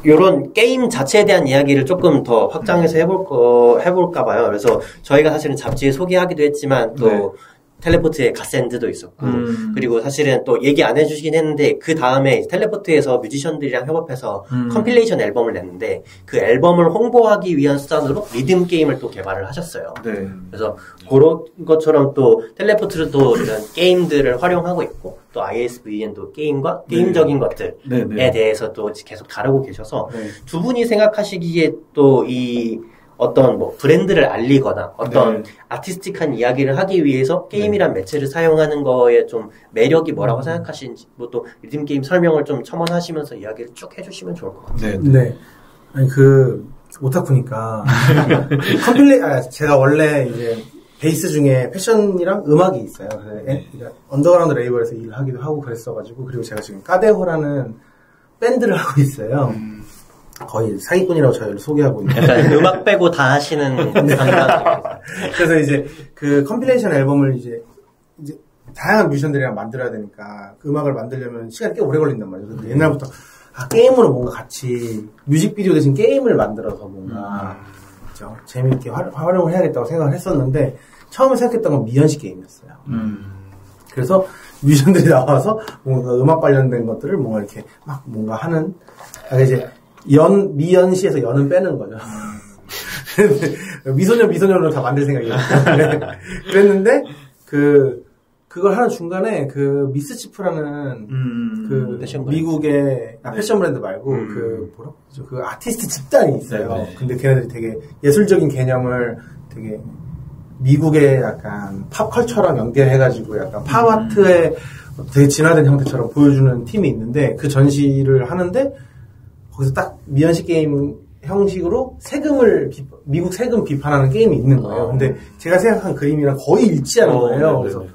요런 게임 자체에 대한 이야기를 조금 더 확장해서 해볼까 봐요. 그래서 저희가 사실은 잡지에 소개하기도 했지만 또 네. 텔레포트에 갓샌드도 있었고 그리고 사실은 또 얘기 안 해주시긴 했는데 그 다음에 텔레포트에서 뮤지션들이랑 협업해서 컴필레이션 앨범을 냈는데 그 앨범을 홍보하기 위한 수단으로 리듬 게임을 또 개발을 하셨어요. 네. 그래서 그런 것처럼 또 텔레포트도 이런 게임들을 활용하고 있고 또 ISVN도 게임과 게임적인 것들에 대해서 또 계속 다루고 계셔서 두 분이 생각하시기에 또 이 어떤 뭐 브랜드를 알리거나 어떤 아티스틱한 이야기를 하기 위해서 게임이란 매체를 사용하는 거에 좀 매력이 뭐라고 생각하시는지 뭐 또 리듬 게임 설명을 좀 첨언하시면서 이야기를 쭉 해주시면 좋을 것 같아요. 네. 아니 오타쿠니까 제가 원래 이제 베이스 중에 패션이랑 음악이 있어요. 그러니까 언더그라운드 레이블에서 일을 하기도 하고 그랬어가지고 그리고 제가 지금 까데호라는 밴드를 하고 있어요. 거의 사기꾼이라고 저희를 소개하고 있는. 약간 음악 빼고 다 하시는 그래서 이제 그 컴필레이션 앨범을 이제 다양한 뮤지션들이랑 만들어야 되니까 그 음악을 만들려면 시간이 꽤 오래 걸린단 말이에요. 그래서 옛날부터 게임으로 뭔가 같이 뮤직비디오 대신 게임을 만들어서 뭔가 그렇죠? 재미있게 활용을 해야겠다고 생각을 했었는데 처음에 생각했던 건 미연식 게임이었어요. 그래서 뮤지션들이 나와서 뭔가 음악 관련된 것들을 뭔가 이렇게 막 뭔가 하는 이제 미연시에서 연은 빼는 거죠. 미소년으로 다 만들 생각이었는데 그랬는데 그걸 하는 중간에 그 미스치프라는 미국의 패션 브랜드 말고 뭐라고 그러죠? 그 아티스트 집단이 있어요. 네네. 근데 걔네들이 되게 예술적인 개념을 되게 미국의 약간 팝컬처랑 연결해가지고 약간 팝아트의 되게 진화된 형태처럼 보여주는 팀이 있는데 그 전시를 하는데 거기서 딱 미연식 게임 형식으로 미국 세금 비판하는 게임이 있는 거예요. 근데 제가 생각한 그림이랑 거의 일치하는 거예요. 그래서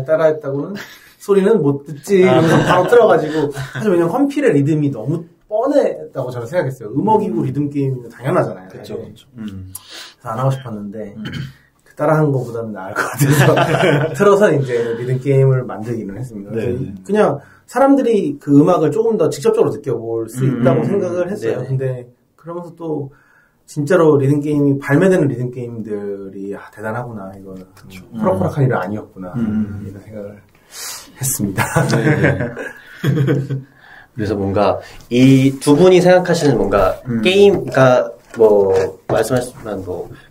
따라했다고는 소리는 못 듣지 이러면서 바로 들어가지고 사실 왜냐면 컴필의 리듬이 너무 뻔했다고 저는 생각했어요. 음악이고 리듬 게임은 당연하잖아요. 그렇죠. 그래서 안 하고 싶었는데 따라한 것보다는 나을 것 같아서 틀어서 이제 리듬 게임을 만들기는 했습니다. 그래서 그냥 사람들이 그 음악을 조금 더 직접적으로 느껴볼 수 있다고 생각을 했어요. 근데 그러면서 또 진짜로 리듬 게임이 발매되는 리듬 게임들이 대단하구나 이거는 호락호락한 일은 아니었구나 이런 생각을 했습니다. 그래서 뭔가 이 두 분이 생각하시는 뭔가 게임, 그러니까 말씀하셨지만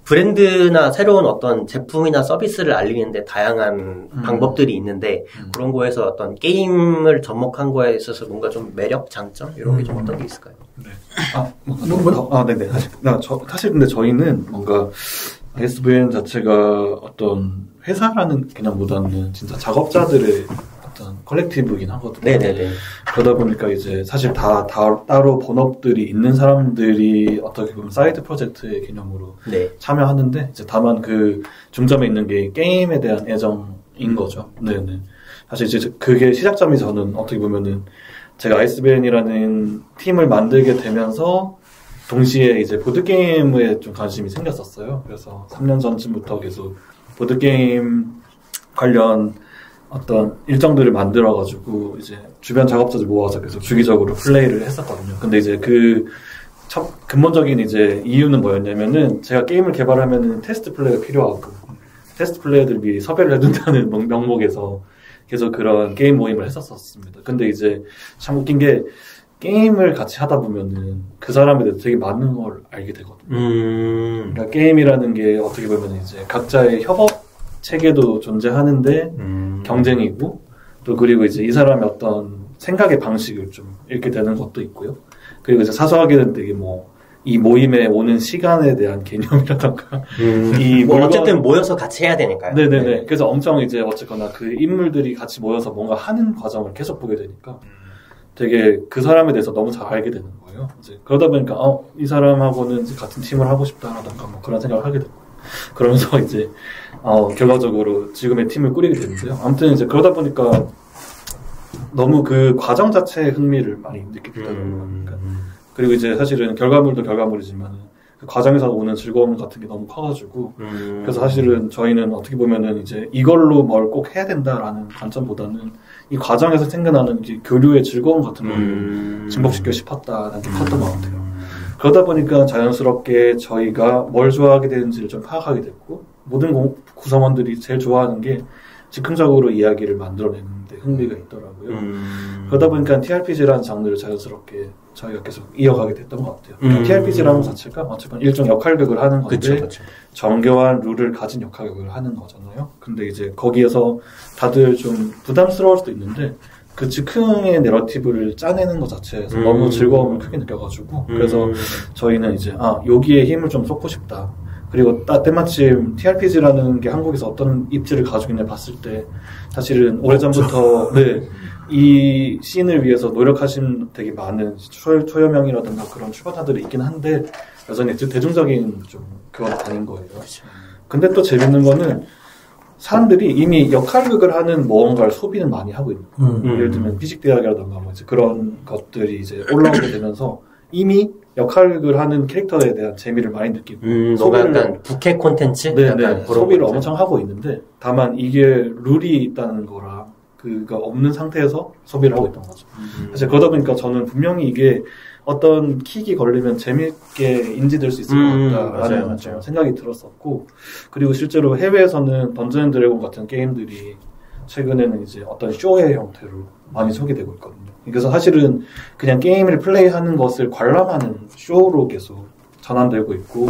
브랜드나 새로운 어떤 제품이나 서비스를 알리는데 다양한 방법들이 있는데 그런 거에서 어떤 게임을 접목한 거에 있어서 뭔가 좀 매력, 장점 이런 게 좀 어떤 게 있을까요? 네. 네네. 사실 근데 저희는 뭔가 ISVN 자체가 어떤 회사라는 개념보다는 진짜 작업자들의 어떤 컬렉티브이긴 하거든요. 네네네. 그러다 보니까 이제 사실 다 따로 본업들이 있는 사람들이 어떻게 보면 사이드 프로젝트의 개념으로 참여하는데 이제 다만 그 중점에 있는 게 게임에 대한 애정인 거죠. 네네. 사실 이제 그게 시작점이 저는 어떻게 보면은 제가 ISVN이라는 팀을 만들게 되면서 동시에 이제 보드게임에 좀 관심이 생겼었어요. 그래서 3년 전쯤부터 계속 보드게임 관련 어떤 일정들을 만들어가지고 이제 주변 작업자들 모아서 계속 주기적으로 플레이를 했었거든요. 근데 이제 근본적인 이제 이유는 뭐였냐면은 제가 게임을 개발하면은 테스트 플레이가 필요하고 테스트 플레이어들을 미리 섭외를 해둔다는 명목에서 계속 그런 게임 모임을 했었습니다. 근데 이제 참 웃긴 게 게임을 같이 하다 보면은 그 사람에 대해서 되게 많은 걸 알게 되거든요. 그러니까 게임이라는 게 어떻게 보면 이제 각자의 협업 체계도 존재하는데 경쟁이고 또 그리고 이제 이 사람의 어떤 생각의 방식을 좀 읽게 되는 것도 있고요. 그리고 이제 사소하게는 되게 이 모임에 오는 시간에 대한 개념이라던가 어쨌든 모여서 같이 해야 되니까요. 네네네. 네. 그래서 엄청 이제 어쨌거나 그 인물들이 같이 모여서 뭔가 하는 과정을 계속 보게 되니까 되게 그 사람에 대해서 너무 잘 알게 되는 거예요. 이제 그러다 보니까 이 사람하고는 이제 같은 팀을 하고 싶다라던가 그런 생각을 하게 되고 그러면서 이제 결과적으로 지금의 팀을 꾸리게 됐는데요. 아무튼 이제 그러다 보니까 너무 그 과정 자체에 흥미를 많이 느끼게 되더라고요. 그리고 이제 사실은 결과물도 결과물이지만 그 과정에서 오는 즐거움 같은 게 너무 커가지고 그래서 사실은 저희는 어떻게 보면은 이제 이걸로 뭘 꼭 해야 된다라는 관점보다는 이 과정에서 생겨나는 이제 교류의 즐거움 같은 걸 증폭시키고 싶었다는 게 컸던 것 같아요. 그러다 보니까 자연스럽게 저희가 뭘 좋아하게 되는지를 좀 파악하게 됐고 모든 구성원들이 제일 좋아하는 게 즉흥적으로 이야기를 만들어내는데 흥미가 있더라고요. 그러다 보니까 TRPG라는 장르를 자연스럽게 저희가 계속 이어가게 됐던 것 같아요. 그러니까 TRPG라는 것 자체가 어쨌든 일종 역할극을 하는 건데 그쵸. 정교한 룰을 가진 역할극을 하는 거잖아요. 근데 이제 거기에서 다들 좀 부담스러울 수도 있는데 그 즉흥의 내러티브를 짜내는 것 자체에서 너무 즐거움을 크게 느껴가지고 그래서 저희는 이제 여기에 힘을 좀 쏟고 싶다. 그리고 때마침 TRPG라는 게 한국에서 어떤 입지를 가지고 있냐 봤을 때 사실은 오래전부터 네, 이 씬을 위해서 노력하신 되게 많은 초여명이라든가 그런 출판사들이 있긴 한데 여전히 대중적인 좀 그건 아닌 거예요. 근데 또 재밌는 거는 사람들이 이미 역할극을 하는 무언가를 소비는 많이 하고 있는 거예요. 예를 들면 피식대학이라든가 뭐 이제 그런 것들이 이제 올라오게 되면서 이미 역할극을 하는 캐릭터에 대한 재미를 많이 느끼고 뭔가 약간 부캐 콘텐츠? 네, 소비를 엄청 하고 있는데 다만 이게 룰이 있다는 거라 그가 없는 상태에서 소비를 하고 있던 거죠. 사실 그러다 보니까 저는 분명히 이게 어떤 킥이 걸리면 재밌게 인지될 수 있을 것 같다라는 생각이 들었었고 그리고 실제로 해외에서는 던전 앤 드래곤 같은 게임들이 최근에는 이제 어떤 쇼의 형태로 많이 소개되고 있거든요. 그래서 사실은 그냥 게임을 플레이하는 것을 관람하는 쇼로 계속 전환되고 있고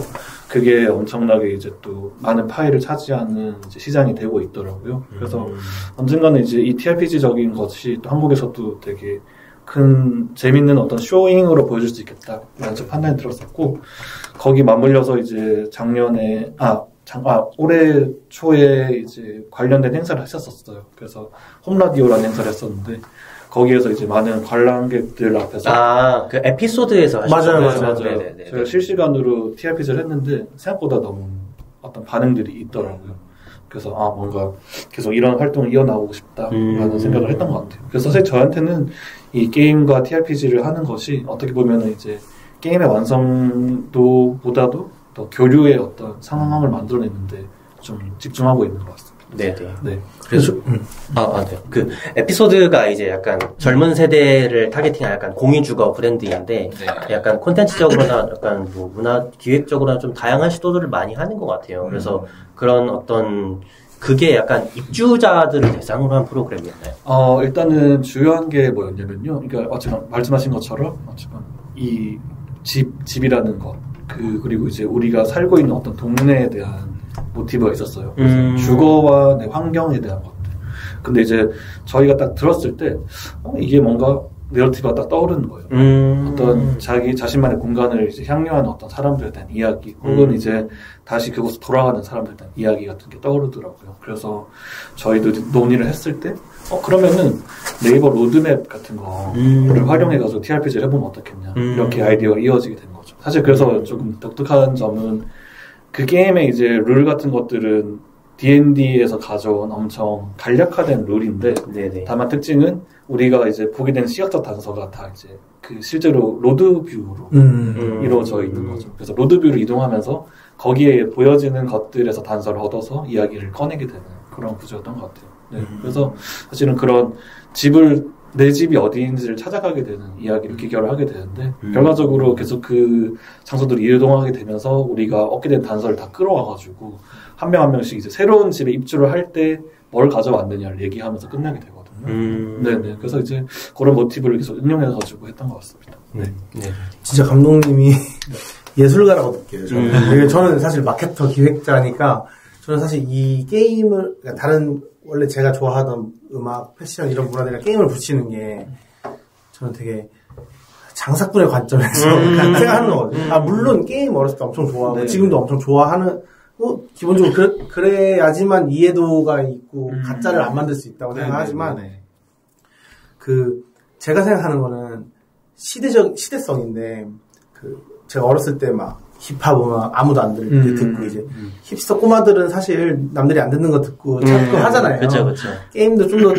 그게 엄청나게 이제 또 많은 파일을 차지하는 이제 시장이 되고 있더라고요. 그래서 언젠가는 이제 이 TRPG적인 것이 또 한국에서도 되게 큰 재밌는 어떤 쇼잉으로 보여줄 수 있겠다라는 판단이 들었었고 거기 맞물려서 이제 작년에 올해 초에 이제 관련된 행사를 했었어요. 그래서 홈라디오라는 행사를 했었는데 거기에서 이제 많은 관람객들 앞에서 그 에피소드에서 맞아요. 네네네. 제가 실시간으로 TRPG를 했는데 생각보다 너무 어떤 반응들이 있더라고요. 그래서 뭔가 계속 이런 활동을 이어나가고 싶다라는 생각을 했던 것 같아요. 그래서 사실 저한테는 이 게임과 TRPG를 하는 것이 어떻게 보면은 이제 게임의 완성도보다도 더 교류의 어떤 상황을 만들어내는데 좀 집중하고 있는 것 같습니다. 네네. 네. 그래서 네. 그 에피소드가 이제 약간 젊은 세대를 타겟팅한 약간 공유주거 브랜드인데 약간 콘텐츠적으로나 약간 뭐 문화 기획적으로나 좀 다양한 시도들을 많이 하는 것 같아요. 그래서 그런 어떤 그게 약간 입주자들을 대상으로 한 프로그램이었나요? 일단은 주요한 게 뭐였냐면요. 그러니까 어쨌든 말씀하신 것처럼 어쨌든 이 집이라는 것 그리고 이제 우리가 살고 있는 어떤 동네에 대한 모티브가 있었어요. 주거와 환경에 대한 것들. 근데 이제 저희가 딱 들었을 때 이게 뭔가 내러티브가 딱 떠오르는 거예요. 어떤 자기 자신만의 공간을 이제 향유하는 어떤 사람들에 대한 이야기, 혹은 이제 다시 그곳으로 돌아가는 사람들에 대한 이야기 같은 게 떠오르더라고요. 그래서 저희도 논의를 했을 때, 그러면은 네이버 로드맵 같은 거를 활용해가지고 TRPG를 해보면 어떻겠냐. 이렇게 아이디어가 이어지게 된 거죠. 사실 그래서 조금 독특한 점은 그 게임의 이제 룰 같은 것들은 D&D에서 가져온 엄청 간략화된 룰인데 네네. 다만 특징은 우리가 이제 보게 되는 시각적 단서가 다 이제 그 실제로 로드뷰로 이루어져 있는 거죠. 그래서 로드뷰로 이동하면서 거기에 보여지는 것들에서 단서를 얻어서 이야기를 꺼내게 되는 그런 구조였던 것 같아요. 네. 그래서 사실은 그런 내 집이 어디인지를 찾아가게 되는 이야기를 기결을 하게 되는데 결과적으로 계속 그 장소들이 이동하게 되면서 우리가 얻게 된 단서를 다 끌어와가지고 한 명 한 명씩 이제 새로운 집에 입주를 할 때 뭘 가져왔느냐를 얘기하면서 끝나게 되거든요. 네네. 그래서 이제 그런 모티브를 계속 응용해가지고 했던 것 같습니다. 네. 진짜 감독님이 예술가라고 느껴요. 저는 사실 마케터 기획자니까 저는 사실 이 게임을 다른 원래 제가 좋아하던 음악, 패션 이런 문화들이랑 게임을 붙이는 게 저는 되게 장사꾼의 관점에서 생각하는 거거든요. 물론 게임 어렸을 때 엄청 좋아하고 지금도 엄청 좋아하는 기본적으로 그래야지만 이해도가 있고 가짜를 안 만들 수 있다고 생각하지만 제가 생각하는 거는 시대성인데 제가 어렸을 때 막 힙합 음악 아무도 안 들을 때 듣고 이제 힙스터 꼬마들은 사실 남들이 안 듣는 거 듣고 찾고 하잖아요. 그쵸. 게임도 좀 더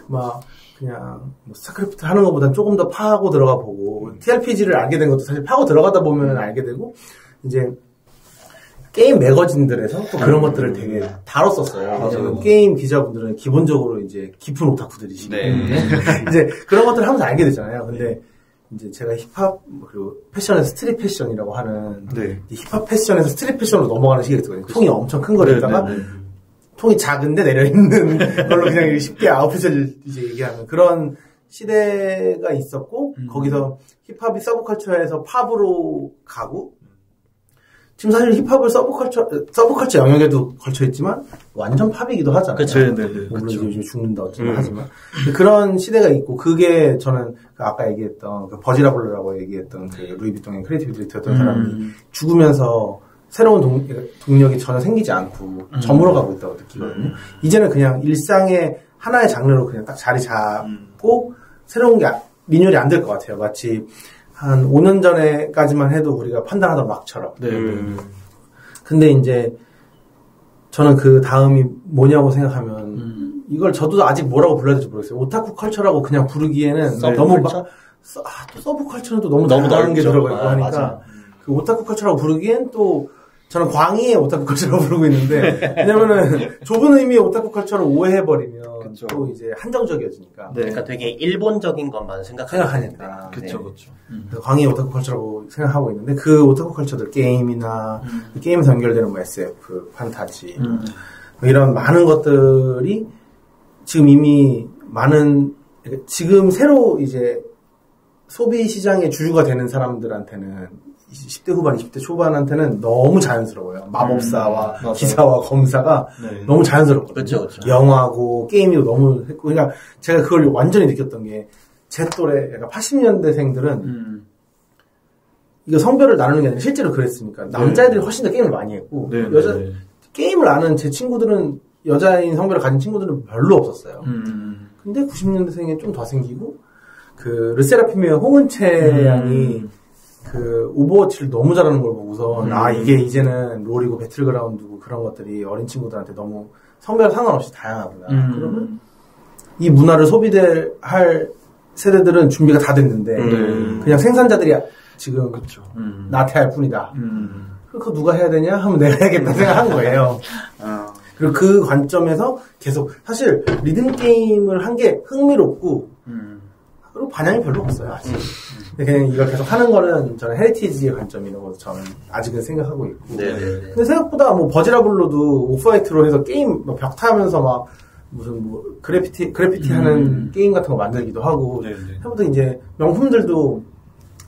막 그냥 스타크래프트 하는 것보단 조금 더 파고 들어가 보고 TRPG를 알게 된 것도 사실 파고 들어가다 보면 알게 되고 이제 게임 매거진들에서 또 그런 것들을 되게 다뤘었어요. 왜냐면 게임 기자분들은 기본적으로 이제 깊은 오타쿠들이시기 때문에 이제 그런 것들을 하면서 알게 되잖아요. 근데 이제 제가 힙합 그리고 패션에서 스트릿 패션이라고 하는 힙합 패션에서 스트릿 패션으로 넘어가는 시기가 있거든요. 통이 엄청 큰 거에다가 통이 작은데 내려있는 걸로 그냥 쉽게 아웃핏을 이제 얘기하는 그런 시대가 있었고 거기서 힙합이 서브컬처에서 팝으로 가고 지금 사실 힙합을 서브컬처 영역에도 걸쳐있지만 완전 팝이기도 하잖아요. 그쵸. 물론 요즘 죽는다 어쩌면 하지만 그런 시대가 있고 그게 저는 아까 얘기했던 그 버지라블러라고 얘기했던 그 루이비통의 크리에이티브 디렉터였던 사람이 죽으면서 새로운 동력이 전혀 생기지 않고 저물어가고 있다고 느끼거든요. 이제는 그냥 일상의 하나의 장르로 그냥 딱 자리 잡고 새로운 게 리뉴얼이 안 될 것 같아요. 마치 한 5년 전에까지만 해도 우리가 판단하던 락처럼. 근데 이제 저는 그 다음이 뭐냐고 생각하면 이걸 저도 아직 뭐라고 불러야 될지 모르겠어요. 오타쿠 컬처라고 그냥 부르기에는 너무 또 서브컬처는 또 너무 다른 게 들어가 있고 하니까 그 오타쿠 컬처라고 부르기엔 또 저는 광의의 오타쿠 컬처라고 부르고 있는데 왜냐면은 좁은 의미의 오타쿠 컬처를 오해해버리면 그쵸. 또 이제 한정적이어지니까 그러니까 되게 일본적인 것만 생각하니까 그쵸. 광의의 오타쿠 컬처라고 생각하고 있는데 그 오타쿠 컬처들 게임이나 게임에서 연결되는 뭐 SF, 판타지 이런 많은 것들이 지금 이미 지금 새로 이제 소비 시장의 주류가 되는 사람들한테는 10대 후반, 20대 초반한테는 너무 자연스러워요. 마법사와 기사와 검사가 너무 자연스럽거든요. 그쵸. 영화고 게임이고 너무 했고 그러니까 제가 그걸 완전히 느꼈던 게 제 또래 약간 80년대생들은 이거 성별을 나누는 게 아니라 실제로 그랬으니까 남자애들이 훨씬 더 게임을 많이 했고 게임을 아는 제 친구들은 여자인 성별을 가진 친구들은 별로 없었어요. 근데 90년대생이 좀 더 생기고 그 르세라핌의 홍은채 양이 그 오버워치를 너무 잘하는 걸 보고서 이게 이제는 롤이고 배틀그라운드고 그런 것들이 어린 친구들한테 너무 성별 상관없이 다양하구나. 그러면 이 문화를 할 세대들은 준비가 다 됐는데 그냥 생산자들이 지금 나태할 뿐이다. 그거 누가 해야 되냐 하면 내가 해야겠다 생각한 거예요. 그리고 그 관점에서 계속 사실 리듬 게임을 한 게 흥미롭고 그리고 반향이 별로 없어요 아직. 그냥 이걸 계속 하는 거는 저는 헤리티지의 관점이라고 저는 아직은 생각하고 있고. 근데 생각보다 뭐 버지라블로도 오프화이트로 해서 게임 벽 타면서 막 무슨 뭐 그래피티 하는 게임 같은 거 만들기도 하고. 생각보다 이제 명품들도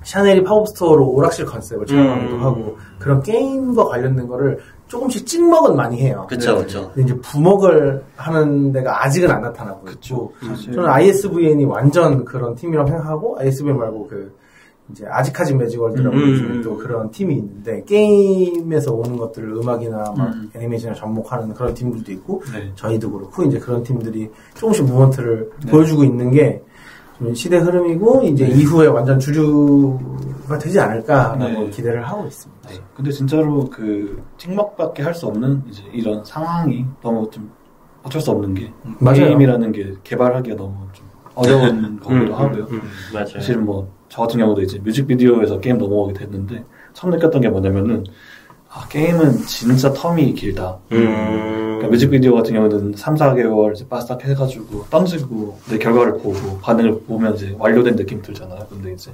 샤넬이 팝업스토어로 오락실 컨셉을 촬영하기도 하고 그런 게임과 관련된 거를 조금씩 찍먹은 많이 해요. 그쵸. 근데 이제 부먹을 하는 데가 아직은 안 나타나고 있고. 저는 ISVN이 완전 그런 팀이라고 생각하고, ISVN 말고 이제 아직까지 매직월드라고 요즘에 또 그런 팀이 있는데, 게임에서 오는 것들을 음악이나 막 애니메이션에 접목하는 그런 팀들도 있고, 저희도 그렇고, 이제 그런 팀들이 조금씩 무먼트를 보여주고 있는 게, 좀 시대 흐름이고 이제 이후에 완전 주류가 되지 않을까라고 기대를 하고 있습니다. 근데 진짜로 그 찍먹밖에 할 수 없는 이제 이런 상황이 너무 좀 어쩔 수 없는 게 게임이라는 게 개발하기가 너무 좀 어려운 거기도 하고요. 맞아요. 사실 뭐 저 같은 경우도 이제 뮤직비디오에서 게임 넘어오게 됐는데 처음 느꼈던 게 뭐냐면은 게임은 진짜 텀이 길다. 그러니까 뮤직비디오 같은 경우는 3, 4개월 이제 바싹 해가지고 던지고 내 결과를 보고 반응을 보면 이제 완료된 느낌 들잖아요. 근데 이제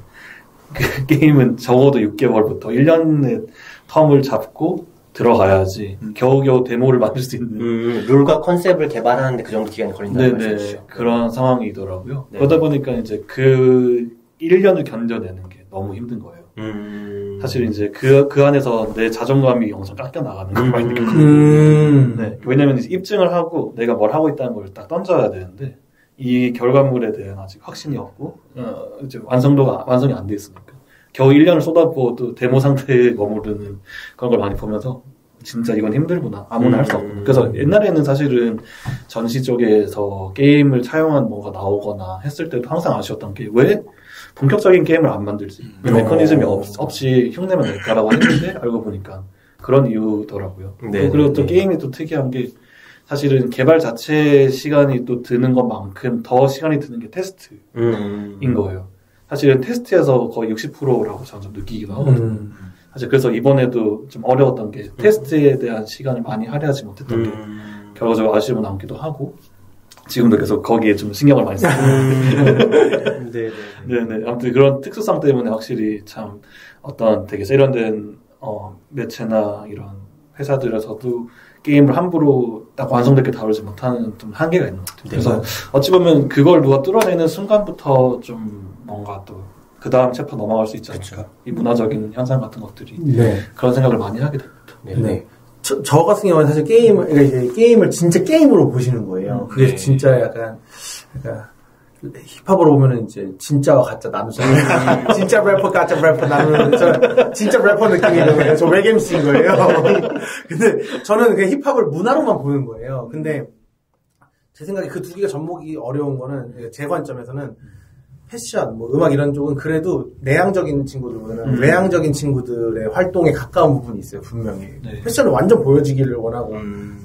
그 게임은 적어도 6개월부터 1년의 텀을 잡고 들어가야지 겨우겨우 데모를 만들 수 있는 룰과 컨셉을 개발하는데 그 정도 기간이 걸린다는 말이죠. 그런 상황이더라고요. 그러다 보니까 이제 그 1년을 견뎌내는 게 너무 힘든 거예요. 사실 이제 그 안에서 내 자존감이 엄청 깎여 나가는 걸 많이 느꼈거든요. 왜냐면 이제 입증을 하고 내가 뭘 하고 있다는 걸 딱 던져야 되는데 이 결과물에 대한 아직 확신이 없고 이제 완성이 안 돼 있으니까 겨우 1년을 쏟아부어도 데모 상태에 머무르는 그런 걸 많이 보면서 진짜 이건 힘들구나. 아무나 할 수 없구나. 그래서 옛날에는 사실은 전시 쪽에서 게임을 차용한 뭔가 나오거나 했을 때도 항상 아쉬웠던 게 왜 본격적인 게임을 안 만들지? 메커니즘이 없이 흉내만 낼까라고 했는데 알고 보니까 그런 이유더라고요. 그리고 또 게임이 또 특이한 게 사실은 개발 자체 시간이 또 드는 것만큼 더 시간이 드는 게 테스트인 거예요. 사실은 테스트에서 거의 60%라고 저는 좀 느끼기도 하거든요. 사실 그래서 이번에도 좀 어려웠던 게 테스트에 대한 시간을 많이 할애하지 못했던 게 결과적으로 아쉬움이 남기도 하고 지금도 계속 거기에 좀 신경을 많이 쓰고 네네. 아무튼 그런 특수성 때문에 확실히 참 어떤 되게 세련된 매체나 이런 회사들에서도 게임을 함부로 딱 완성되게 다루지 못하는 좀 한계가 있는 것 같아요. 그래서 어찌 보면 그걸 누가 뚫어내는 순간부터 좀 뭔가 또 그 다음 챕터 넘어갈 수 있지 않을까. 이 문화적인 현상 같은 것들이 그런 생각을 많이 하게 됩니다. 네. 저 같은 경우는 사실 게임을 진짜 게임으로 보시는 거예요. 그게 진짜 약간 힙합으로 보면은 이제 진짜와 가짜 나누잖아요. 진짜 래퍼, 가짜 래퍼 나누는 진짜 래퍼 느낌이거든요. 저 랩MC인 거예요. 근데 저는 그냥 힙합을 문화로만 보는 거예요. 근데 제 생각에 그 두 개가 접목이 어려운 거는 제 관점에서는 패션, 뭐 음악 이런 쪽은 그래도 내향적인 친구들보다는 외향적인 친구들의 활동에 가까운 부분이 있어요, 분명히. 패션을 완전 보여지기를 원하고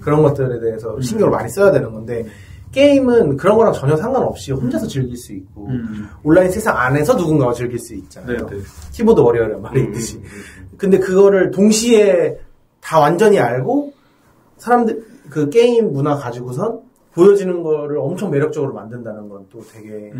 그런 것들에 대해서 신경을 많이 써야 되는 건데 게임은 그런 거랑 전혀 상관없이 혼자서 즐길 수 있고 온라인 세상 안에서 누군가와 즐길 수 있잖아요. 키보드 워리어라는 말이 있듯이. 근데 그거를 동시에 다 완전히 알고 사람들 그 게임 문화 가지고선 보여지는 거를 엄청 매력적으로 만든다는 건 또 되게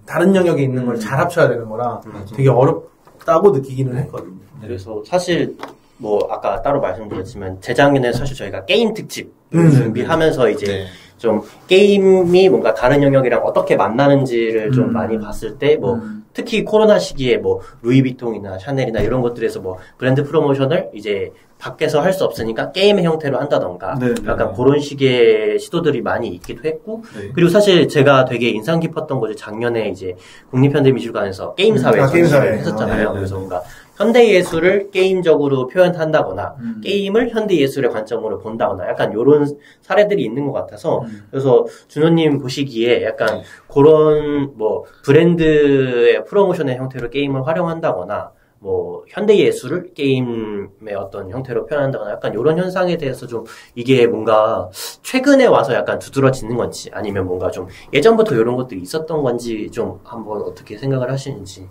다른 영역에 있는 걸 잘 합쳐야 되는 거라 되게 어렵다고 느끼기는 했거든요. 그래서 사실 뭐 아까 따로 말씀드렸지만 재작년에 사실 저희가 게임 특집 준비하면서 이제 좀 게임이 뭔가 다른 영역이랑 어떻게 만나는지를 좀 많이 봤을 때 뭐 특히 코로나 시기에 뭐 루이비통이나 샤넬이나 이런 것들에서 뭐 브랜드 프로모션을 이제 밖에서 할 수 없으니까 게임의 형태로 한다던가 약간 그런 식의 시도들이 많이 있기도 했고 그리고 사실 제가 되게 인상 깊었던 것이 작년에 이제 국립현대미술관에서 게임사회 전시를 했었잖아요. 그래서 뭔가 현대예술을 게임적으로 표현한다거나 게임을 현대예술의 관점으로 본다거나 약간 이런 사례들이 있는 것 같아서 그래서 준호님 보시기에 약간 그런 뭐 브랜드의 프로모션의 형태로 게임을 활용한다거나 뭐 현대예술을 게임의 어떤 형태로 표현한다거나 약간 이런 현상에 대해서 좀 이게 뭔가 최근에 와서 약간 두드러지는 건지 아니면 뭔가 좀 예전부터 이런 것들이 있었던 건지 좀 한번 어떻게 생각을 하시는지.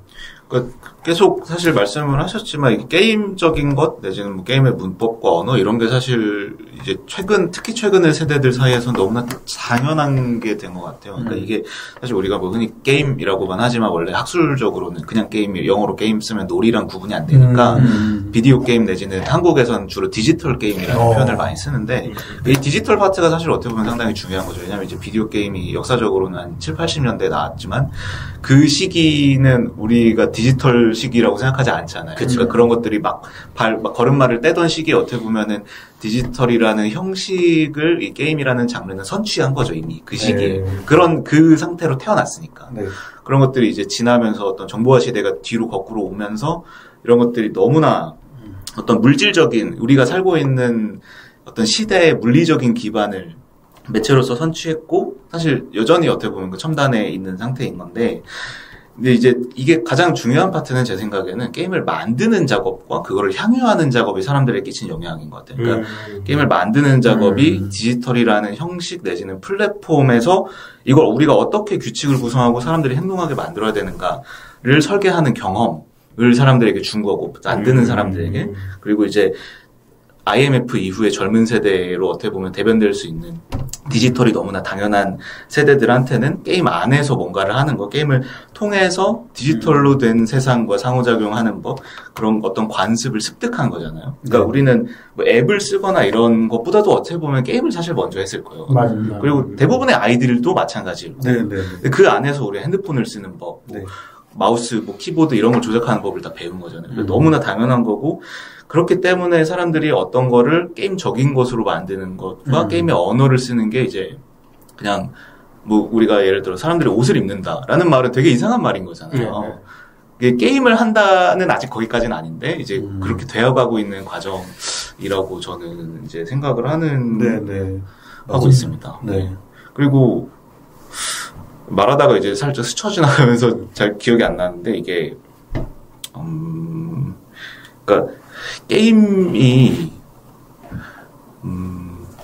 계속 사실 말씀을 하셨지만 이게 게임적인 것 내지는 뭐 게임의 문법과 언어 이런 게 사실 이제 특히 최근의 세대들 사이에서 너무나 당연한 게 된 것 같아요. 그러니까 이게 사실 우리가 뭐 흔히 게임이라고만 하지만 원래 학술적으로는 그냥 게임이 영어로 게임 쓰면 놀이랑 구분이 안 되니까 비디오 게임 내지는 한국에서는 주로 디지털 게임이라는 표현을 많이 쓰는데 이 디지털 파트가 사실 어떻게 보면 상당히 중요한 거죠. 왜냐하면 이제 비디오 게임이 역사적으로는 한 7, 80년대에 나왔지만 그 시기는 우리가 디지털 시기라고 생각하지 않잖아요. 그러니까 그런 것들이 막 걸음마를 떼던 시기에 어떻게 보면은 디지털이라는 형식을 이 게임이라는 장르는 선취한 거죠, 이미 그 시기에. 그 상태로 태어났으니까. 그런 것들이 이제 지나면서 어떤 정보화 시대가 뒤로 거꾸로 오면서 이런 것들이 너무나 어떤 물질적인 우리가 살고 있는 어떤 시대의 물리적인 기반을 매체로서 선취했고 사실 여전히 어떻게 보면 그 첨단에 있는 상태인 건데 근데 이제 이게 가장 중요한 파트는 제 생각에는 게임을 만드는 작업과 그거를 향유하는 작업이 사람들에게 끼친 영향인 것 같아요. 그러니까 게임을 만드는 작업이 디지털이라는 형식 내지는 플랫폼에서 이걸 우리가 어떻게 규칙을 구성하고 사람들이 행동하게 만들어야 되는가를 설계하는 경험을 사람들에게 준 거고 만드는 사람들에게 그리고 이제 IMF 이후에 젊은 세대로 어떻게 보면 대변될 수 있는 디지털이 너무나 당연한 세대들한테는 게임 안에서 뭔가를 하는 거, 게임을 통해서 디지털로 된 세상과 상호작용하는 법, 그런 어떤 관습을 습득한 거잖아요. 그러니까 우리는 뭐 앱을 쓰거나 이런 것보다도 어떻게 보면 게임을 사실 먼저 했을 거예요. 그리고 대부분의 아이들도 마찬가지로. 그 안에서 우리 핸드폰을 쓰는 법, 뭐 마우스, 뭐 키보드 이런 걸 조작하는 법을 다 배운 거잖아요. 너무나 당연한 거고, 그렇기 때문에 사람들이 어떤 거를 게임적인 것으로 만드는 것과 게임의 언어를 쓰는 게 이제 그냥 뭐 우리가 예를 들어 사람들이 옷을 입는다라는 말은 되게 이상한 말인 거잖아요. 게임을 한다는 아직 거기까지는 아닌데 이제 그렇게 되어가고 있는 과정이라고 저는 이제 생각을 하는 하고 있습니다. 그리고 말하다가 이제 살짝 스쳐 지나가면서 잘 기억이 안 나는데 이게 그러니까 게임이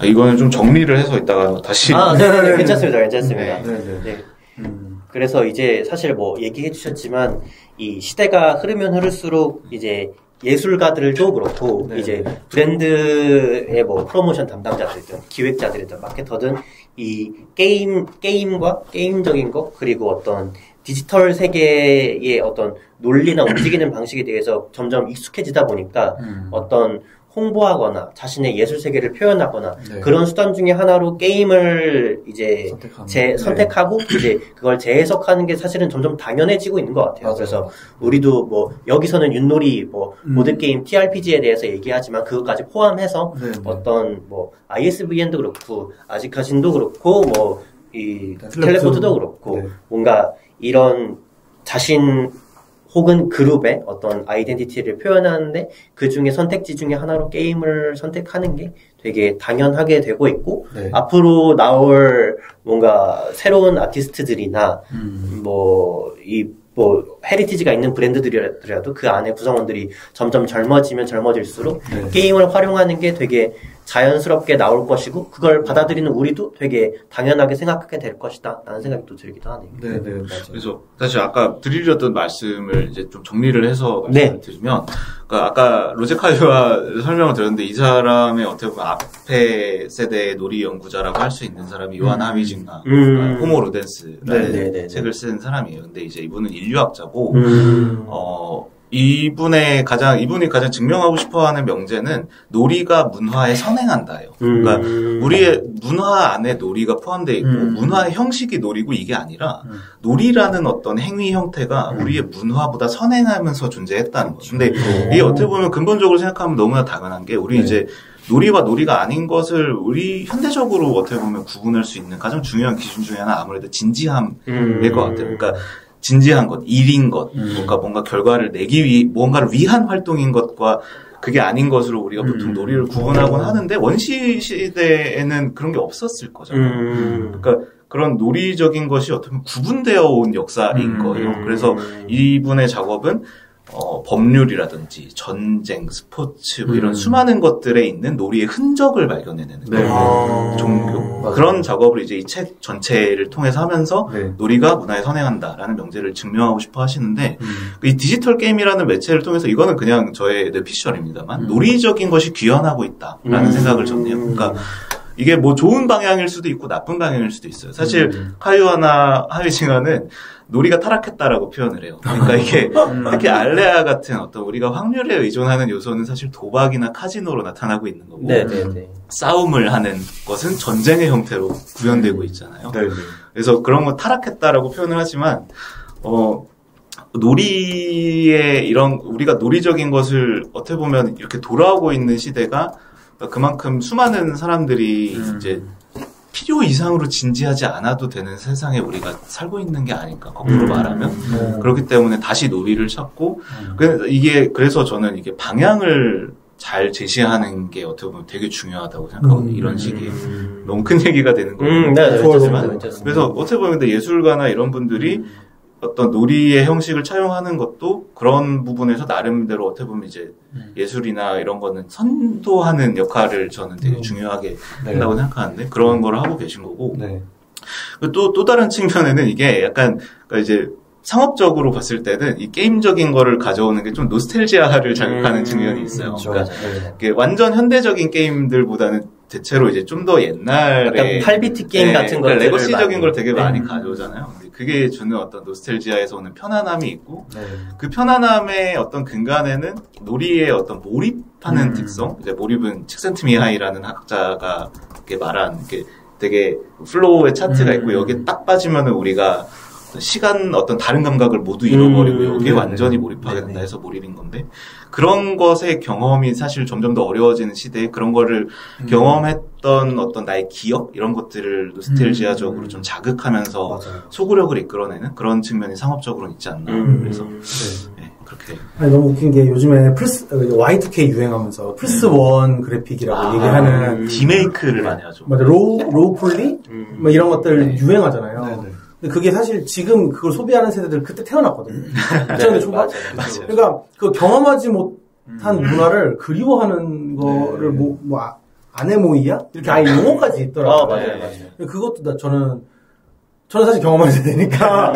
이거는 좀 정리를 해서 이따가 다시 네네네 괜찮습니다. 그래서 이제 사실 뭐 얘기해 주셨지만 이 시대가 흐르면 흐를수록 이제 예술가들도 그렇고 네. 이제 브랜드의 뭐 프로모션 담당자들이든 기획자들이든 마케터든 이 게임과 게임적인 것 그리고 어떤 디지털 세계의 어떤 논리나 움직이는 방식에 대해서 점점 익숙해지다 보니까 어떤 홍보하거나 자신의 예술 세계를 표현하거나 네. 그런 수단 중에 하나로 게임을 이제 선택하고 이제 그걸 재해석하는 게 사실은 점점 당연해지고 있는 것 같아요. 맞아요. 그래서 우리도 뭐 여기서는 윷놀이 뭐 보드 게임 TRPG에 대해서 얘기하지만 그것까지 포함해서 어떤 뭐 ISVN도 그렇고 아직까진도 그렇고 뭐 이 텔레포트도 그렇고 뭔가 이런 자신 혹은 그룹의 어떤 아이덴티티를 표현하는데 그 중에 선택지 중에 하나로 게임을 선택하는 게 되게 당연하게 되고 있고 앞으로 나올 뭔가 새로운 아티스트들이나 뭐 헤리티지가 있는 브랜드들이라도 그 안에 구성원들이 점점 젊어지면 젊어질수록 게임을 활용하는 게 되게 자연스럽게 나올 것이고 그걸 받아들이는 우리도 되게 당연하게 생각하게 될 것이다 라는 생각이 또 들기도 하네요. 네, 맞아요. 그래서 사실 아까 드리려던 말씀을 이제 좀 정리를 해서 말씀을 드리면 그러니까 아까 로제카이와 설명을 드렸는데 이 사람의 어떻게 보면 앞에 세대의 놀이 연구자라고 할 수 있는 사람이 요한 하미징가 호모 루덴스라는 책을 쓴 사람이에요. 근데 이제 이분은 인류학자고 이분이 가장 증명하고 싶어하는 명제는 놀이가 문화에 선행한다예요. 그러니까 우리의 문화 안에 놀이가 포함되어 있고 문화의 형식이 놀이고 이게 아니라 놀이라는 어떤 행위 형태가 우리의 문화보다 선행하면서 존재했다는 거죠. 근데 이게 어떻게 보면 근본적으로 생각하면 너무나 당연한 게 우리 이제 놀이와 놀이가 아닌 것을 우리 현대적으로 어떻게 보면 구분할 수 있는 가장 중요한 기준 중에 하나 아무래도 진지함일 것 같아요. 그러니까 진지한 것, 일인 것, 뭔가 결과를 뭔가를 위한 활동인 것과 그게 아닌 것으로 우리가 보통 놀이를 구분하곤 하는데 원시 시대에는 그런 게 없었을 거잖아요. 그러니까 그런 놀이적인 것이 어떻게 보면 구분되어 온 역사인 거예요. 그래서 이분의 작업은 법률이라든지 전쟁, 스포츠 뭐 이런 수많은 것들에 있는 놀이의 흔적을 발견해내는 종교 그런 작업을 이제 이 책 전체를 통해서 하면서 놀이가 문화에 선행한다라는 명제를 증명하고 싶어 하시는데 이 디지털 게임이라는 매체를 통해서 이거는 그냥 저의 뇌피셜입니다만 놀이적인 것이 귀환하고 있다라는 생각을 정리해요. 그러니까 이게 뭐 좋은 방향일 수도 있고 나쁜 방향일 수도 있어요. 사실 카유아나 하이징하는 놀이가 타락했다라고 표현을 해요. 그러니까 이게 특히 알레아 같은 어떤 우리가 확률에 의존하는 요소는 사실 도박이나 카지노로 나타나고 있는 거고 싸움을 하는 것은 전쟁의 형태로 구현되고 있잖아요. 그래서 그런 거 타락했다라고 표현을 하지만 놀이의 이런 우리가 놀이적인 것을 어떻게 보면 이렇게 돌아오고 있는 시대가 그만큼 수많은 사람들이 이제 필요 이상으로 진지하지 않아도 되는 세상에 우리가 살고 있는 게 아닐까 거꾸로 말하면 그렇기 때문에 다시 놀이를 찾고 그래서 저는 이게 방향을 잘 제시하는 게 어떻게 보면 되게 중요하다고 생각하거든요. 이런 식의 너무 큰 얘기가 되는 거지만 그래서 어떻게 보면 예술가나 이런 분들이 어떤 놀이의 형식을 차용하는 것도 그런 부분에서 나름대로 어떻게 보면 이제 예술이나 이런 거는 선도하는 역할을 저는 되게 중요하게 한다고 생각하는데 그런 걸 하고 계신 거고 또 다른 측면에는 이게 약간 그러니까 이제 상업적으로 봤을 때는 이 게임적인 거를 가져오는 게 좀 노스텔지아를 자극하는 측면이 있어요. 그러니까 이게 완전 현대적인 게임들보다는 대체로 이제 좀 더 옛날에 8비트 게임 같은 거 레거시적인 걸 되게 많이 가져오잖아요. 근데 그게 주는 어떤 노스텔지아에서 오는 편안함이 있고 그 편안함의 어떤 근간에는 놀이의 어떤 몰입하는 특성. 이제 몰입은 칙센트미하이라는 학자가 이렇게 말한 게 되게 플로우의 차트가 있고 여기에 딱 빠지면은 우리가 시간 어떤 다른 감각을 모두 잃어버리고 여기에 완전히 몰입하게 된다 해서 몰입인 건데 그런 것의 경험이 사실 점점 더 어려워지는 시대에 그런 거를 경험했던 어떤 나의 기억 이런 것들을 노스텔지아적으로 좀 자극하면서 소구력을 이끌어내는 그런 측면이 상업적으로는 있지 않나 그래서 그렇게 너무 웃긴 게 요즘에 Y2K 유행하면서 플스1 그래픽이라고 얘기하는 디메이크를 많이 하죠. 맞아 로우폴리 뭐 이런 것들 유행하잖아요. 근데 그게 사실 지금 그걸 소비하는 세대들 그때 태어났거든요. 2000년대 초반? 그러니까 그 경험하지 못한 문화를 그리워하는 거를 아네모이야? 이렇게 아예 용어까지 있더라고요. 맞아요. 그것도 저는 사실 경험한 세대니까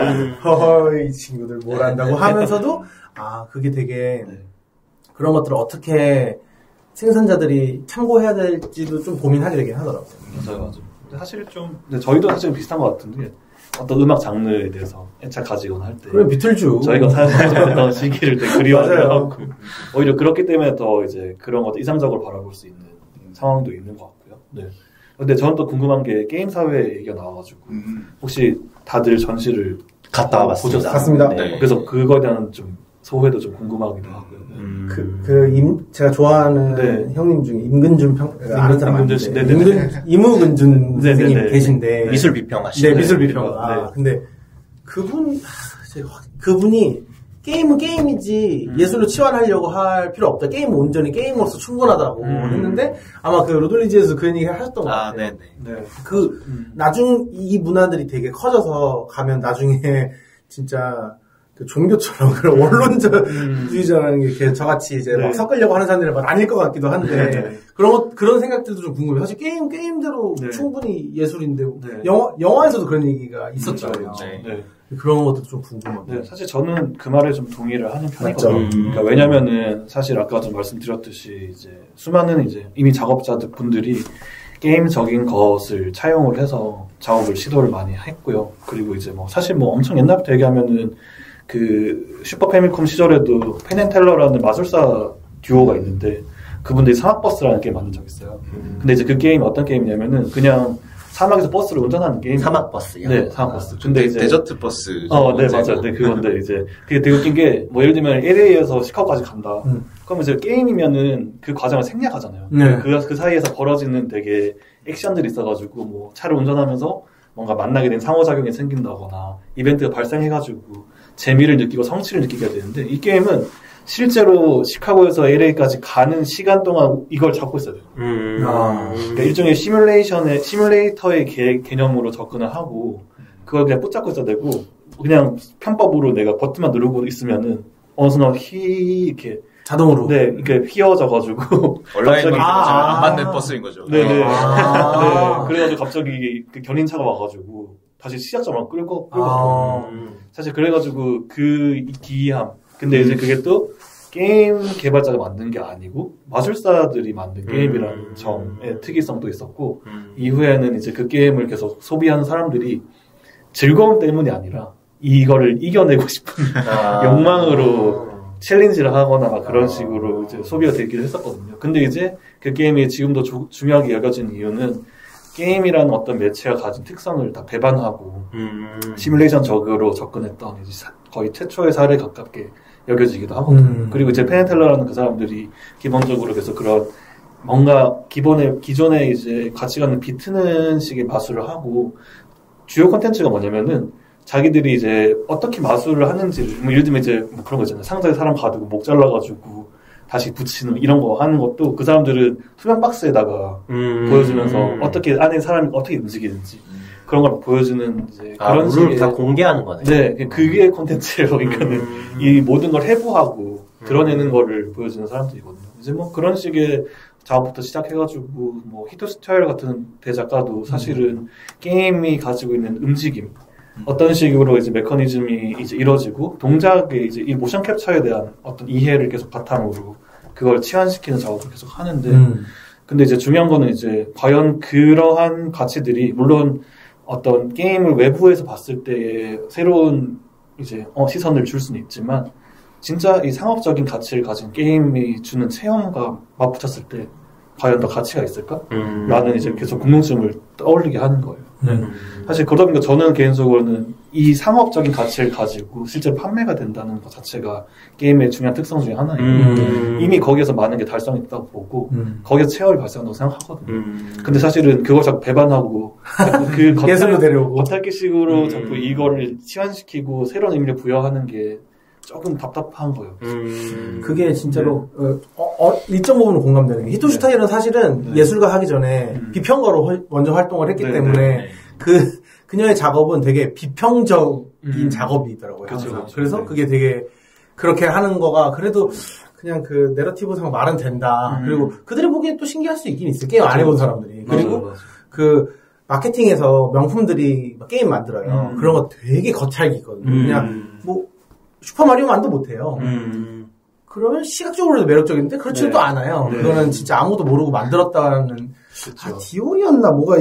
이 친구들 뭘 안다고 하면서도 그게 되게 그런 것들을 어떻게 생산자들이 참고해야 될지도 좀 고민하게 되긴 하더라고요. 맞아요. 근데 사실 좀, 근데 저희도 사실 비슷한 것 같은데, 어떤 음악 장르에 대해서 애착 가지거나 할 때. 그래, 비틀즈. 저희가 사용했던 시기를 되게 그리워하고, 오히려 그렇기 때문에 더 이제 그런 것도 이상적으로 바라볼 수 있는 상황도 있는 것 같고요. 네. 근데 저는 또 궁금한 게 게임 사회 얘기가 나와가지고, 혹시 다들 전시를 갔다 와봤습니다. 갔습니다. 네. 그래서 그거에 대한 좀 소회도 좀 궁금하기도 하고요. 제가 좋아하는 네. 형님 중에 임근준 아는 사람 아닌데 이무근준 선생님 네네네. 계신데 미술 비평하시는. 네, 미술 비평가. 네. 근데 그분이 게임은 게임이지 예술로 치환하려고 할 필요 없다. 게임은 온전히 게임으로서 충분하다고 했는데 아마 그 로돌리지에서 그런 얘기 하셨던 것 같아요. 네네. 나중 이 문화들이 되게 커져서 가면 나중에 진짜 그 종교처럼 그런 원론주의자라는 게 저같이 이제 막 섞으려고 하는 사람들은 막 아닐 것 같기도 한데 그런 생각들도 좀 궁금해요. 사실 게임대로 충분히 예술인데 영화에서도 그런 얘기가 있었잖아요. 그런 것도 좀 궁금하고. 네, 사실 저는 그 말에 좀 동의를 하는 편이거든요. 그러니까 왜냐면은 사실 아까 좀 말씀드렸듯이 이제 수많은 이제 이미 작업자들 분들이 게임적인 것을 차용을 해서 작업을 시도를 많이 했고요. 그리고 이제 뭐 사실 뭐 엄청 옛날부터 얘기하면은 그 슈퍼 패미컴 시절에도 펜앤텔러라는 마술사 듀오가 있는데 그분들이 사막버스라는 게임 만든 적이 있어요. 근데 이제 그 게임이 어떤 게임이냐면은 그냥 사막에서 버스를 운전하는 게임. 사막버스요? 네, 사막버스. 근데 이제 데저트 버스. 네, 맞아요. 네, 그건데 이제 그게 되게 웃긴 게 뭐 예를 들면 LA에서 시카고까지 간다. 그러면 이제 게임이면은 그 과정을 생략하잖아요. 그 사이에서 벌어지는 되게 액션들이 있어가지고 뭐 차를 운전하면서 뭔가 만나게 된 상호작용이 생긴다거나 이벤트가 발생해가지고 재미를 느끼고 성취를 느끼게 되는데 이 게임은 실제로 시카고에서 LA까지 가는 시간 동안 이걸 잡고 있어야 돼요. 그러니까 일종의 시뮬레이터의 개념으로 접근을 하고 그걸 그냥 붙잡고 있어야 되고 그냥 편법으로 내가 버튼만 누르고 있으면은 어느 순간 이렇게 자동으로 이렇게 휘어져가지고 온라인으로 안 맞는 버스인 거죠. 네네. 네. 그래가지고 갑자기 그 견인차가 와가지고 다시 시작점으로 끌고 사실 그래가지고 그 기이함. 근데 이제 그게 또 게임 개발자가 만든 게 아니고 마술사들이 만든 게임이라는 점의 특이성도 있었고 이후에는 이제 그 게임을 계속 소비하는 사람들이 즐거움 때문이 아니라 이거를 이겨내고 싶은 욕망으로 챌린지를 하거나 막 그런 식으로 이제 소비가 되기도 했었거든요. 근데 이제 그 게임이 지금도 중요하게 여겨진 이유는 게임이라는 어떤 매체가 가진 특성을 다 배반하고 시뮬레이션적으로 접근했던 이제 거의 최초의 사례에 가깝게 여겨지기도 하거든요. 그리고 이제 펜앤텔러라는 그 사람들이 기본적으로 그래서 그런 뭔가 기존에 이제 가치관을 비트는 식의 마술을 하고 주요 콘텐츠가 뭐냐면은 자기들이 이제 어떻게 마술을 하는지를 뭐 예를 들면 이제 뭐 그런 거 있잖아요. 상자에 사람 가두고 목 잘라가지고 다시 붙이는 이런 거 하는 것도 그 사람들은 투명 박스에다가 보여주면서 어떻게 안에 사람이 어떻게 움직이는지 그런 걸 보여주는 이제 그런 식의 다 공개하는 거네. 네, 그게 콘텐츠예요. 그러니까는 이 모든 걸 해부하고 드러내는 거를 보여주는 사람들이거든요. 이제 뭐 그런 식의 작업부터 시작해가지고 뭐 히토스타일 같은 대작가도 사실은 게임이 가지고 있는 움직임 어떤 식으로 이제 메커니즘이 이제 이루어지고 동작의 이제 이 모션 캡처에 대한 어떤 이해를 계속 바탕으로 그걸 치환시키는 작업을 계속 하는데 근데 이제 중요한 거는 이제 과연 그러한 가치들이 물론 어떤 게임을 외부에서 봤을 때의 새로운 이제 시선을 줄 수는 있지만 진짜 이 상업적인 가치를 가진 게임이 주는 체험과 맞붙였을 때 과연 더 가치가 있을까? 라는 이제 계속 궁금증을 떠올리게 하는 거예요. 사실 그러다 보니까 저는 개인적으로는 이 상업적인 가치를 가지고 실제로 판매가 된다는 것 자체가 게임의 중요한 특성 중에 하나예요. 이미 거기에서 많은 게 달성했다고 보고 거기에서 체험이 발생한다고 생각하거든요. 근데 사실은 그걸 자꾸 배반하고 그 겉핥기식으로 자꾸 이거를 치환시키고 새로운 의미를 부여하는 게 조금 답답한 거예요. 그게 진짜로 일정 부분은 공감되는 게 히토시 타이는 사실은 예술가 하기 전에 비평가로 먼저 활동을 했기 때문에 그녀의 작업은 되게 비평적인 작업이더라고요. 그래서 그게 되게 그렇게 하는 거가 그래도 그냥 그 내러티브상 말은 된다. 그리고 그들이 보기엔 또 신기할 수 있긴 있어요. 게임 안 해본 사람들이. 그리고 그 마케팅에서 명품들이 게임 만들어요. 그런 거 되게 겉핥기 있거든요. 그냥 뭐 슈퍼마리오만도 못해요. 그러면 시각적으로도 매력적인데 그렇지도 않아요. 그거는 진짜 아무도 모르고 만들었다는 디오리였나 뭐가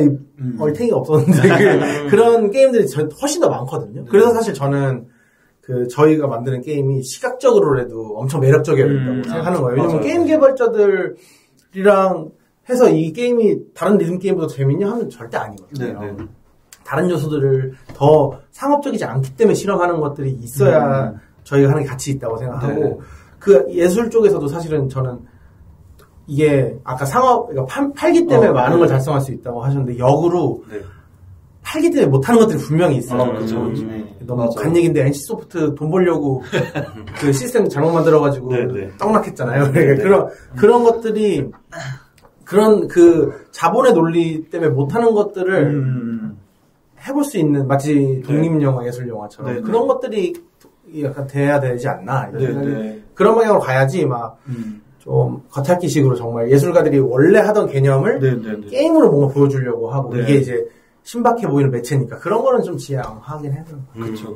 얼탱이가 없었는데 그런 게임들이 훨씬 더 많거든요. 그래서 사실 저는 저희가 만드는 게임이 시각적으로라도 엄청 매력적이어야 된다고 생각하는 거예요. 왜냐면 게임 개발자들이랑 해서 이 게임이 다른 리듬 게임보다 재밌냐 하면 절대 아니거든요. 다른 요소들을 더 상업적이지 않기 때문에 실험하는 것들이 있어야 저희가 하는 게 가치 있다고 생각하고 그 예술 쪽에서도 사실은 저는 이게 아까 그러니까 팔기 때문에 많은 걸 달성할 수 있다고 하셨는데 역으로 팔기 때문에 못하는 것들이 분명히 있어요. 너무 간 얘기인데 NC소프트 돈 벌려고 그 시스템 잘못 만들어가지고 떡락했잖아요. 그런 것들이 그런 그 자본의 논리 때문에 못하는 것들을 해볼 수 있는 마치 독립영화, 예술영화처럼 그런 것들이 약간 돼야 되지 않나. 그런 방향으로 가야지 좀 겉핥기식으로 정말 예술가들이 원래 하던 개념을 게임으로 뭔가 보여주려고 하고 이게 이제 신박해 보이는 매체니까 그런 거는 좀 지양하긴 해요. 그렇죠.